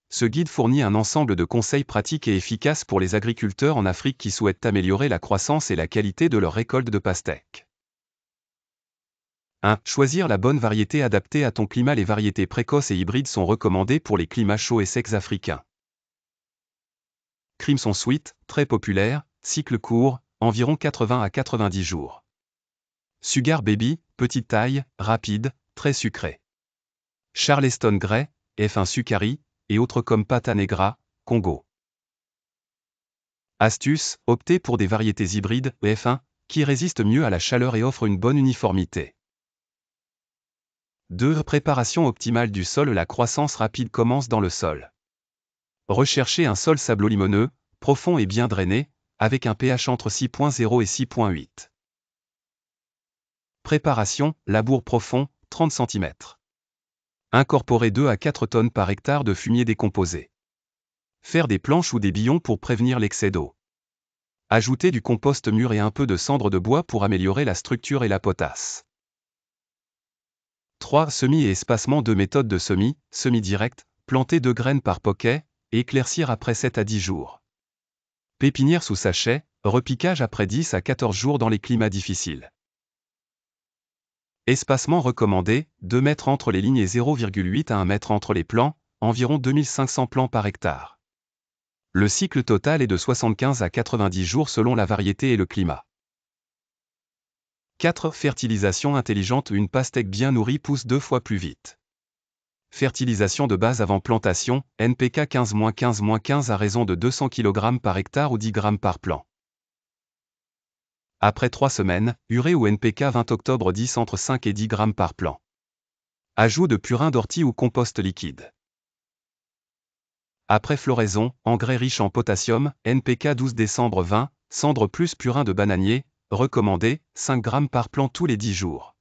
Ce guide fournit un ensemble de conseils pratiques et efficaces pour les agriculteurs en Afrique qui souhaitent améliorer la croissance et la qualité de leur récolte de pastèques. 1. Choisir la bonne variété adaptée à ton climat. Les variétés précoces et hybrides sont recommandées pour les climats chauds et secs africains. Crimson Sweet, très populaire, cycle court, environ 80 à 90 jours. Sugar Baby, petite taille, rapide, très sucré. Charleston Grey, F1 Sucari, et autres comme Pata Negra, Congo. Astuce, optez pour des variétés hybrides, F1, qui résistent mieux à la chaleur et offrent une bonne uniformité. 2. Préparation optimale du sol. La croissance rapide commence dans le sol. Recherchez un sol sablo-limoneux, profond et bien drainé, avec un pH entre 6.0 et 6.8. Préparation, labour profond, 30 cm. Incorporez 2 à 4 tonnes par hectare de fumier décomposé. Faire des planches ou des billons pour prévenir l'excès d'eau. Ajoutez du compost mûr et un peu de cendre de bois pour améliorer la structure et la potasse. 3. Semis et espacement. 2 méthodes de semis, semis direct, planter 2 graines par poquet, et éclaircir après 7 à 10 jours. Pépinière sous sachet, repiquage après 10 à 14 jours dans les climats difficiles. Espacement recommandé, 2 mètres entre les lignes et 0,8 à 1 mètre entre les plants, environ 2500 plants par hectare. Le cycle total est de 75 à 90 jours selon la variété et le climat. 4. Fertilisation intelligente. Une pastèque bien nourrie pousse 2 fois plus vite. Fertilisation de base avant plantation, NPK 15-15-15 à raison de 200 kg par hectare ou 10 g par plant. Après 3 semaines, urée ou NPK 20 octobre 10 entre 5 et 10 g par plant. Ajout de purin d'ortie ou compost liquide. Après floraison, engrais riche en potassium, NPK 12 décembre 20, cendre plus purin de bananier, recommandé, 5 g par plant tous les 10 jours.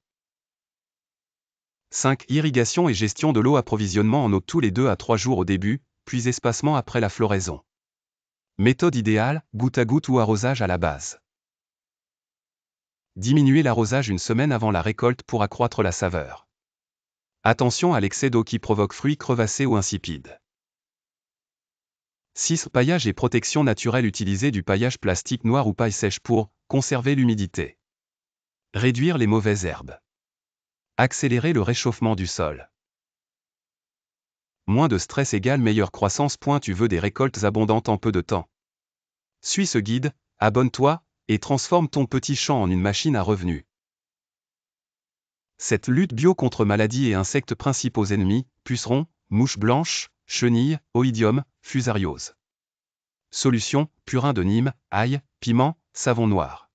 5. Irrigation et gestion de l'eau. Approvisionnement en eau tous les 2 à 3 jours au début, puis espacement après la floraison. Méthode idéale, goutte à goutte ou arrosage à la base. Diminuer l'arrosage une semaine avant la récolte pour accroître la saveur. Attention à l'excès d'eau qui provoque fruits crevassés ou insipides. 6. Paillage et protection naturelle. Utiliser du paillage plastique noir ou paille sèche pour conserver l'humidité. Réduire les mauvaises herbes. Accélérer le réchauffement du sol. Moins de stress égale meilleure croissance. Tu veux des récoltes abondantes en peu de temps. Suis ce guide, abonne-toi, et transforme ton petit champ en une machine à revenus. Cette lutte bio contre maladies et insectes. Principaux ennemis, pucerons, mouches blanches, chenilles, oïdium, fusariose. Solution, purin de Nîmes, ail, piment, savon noir.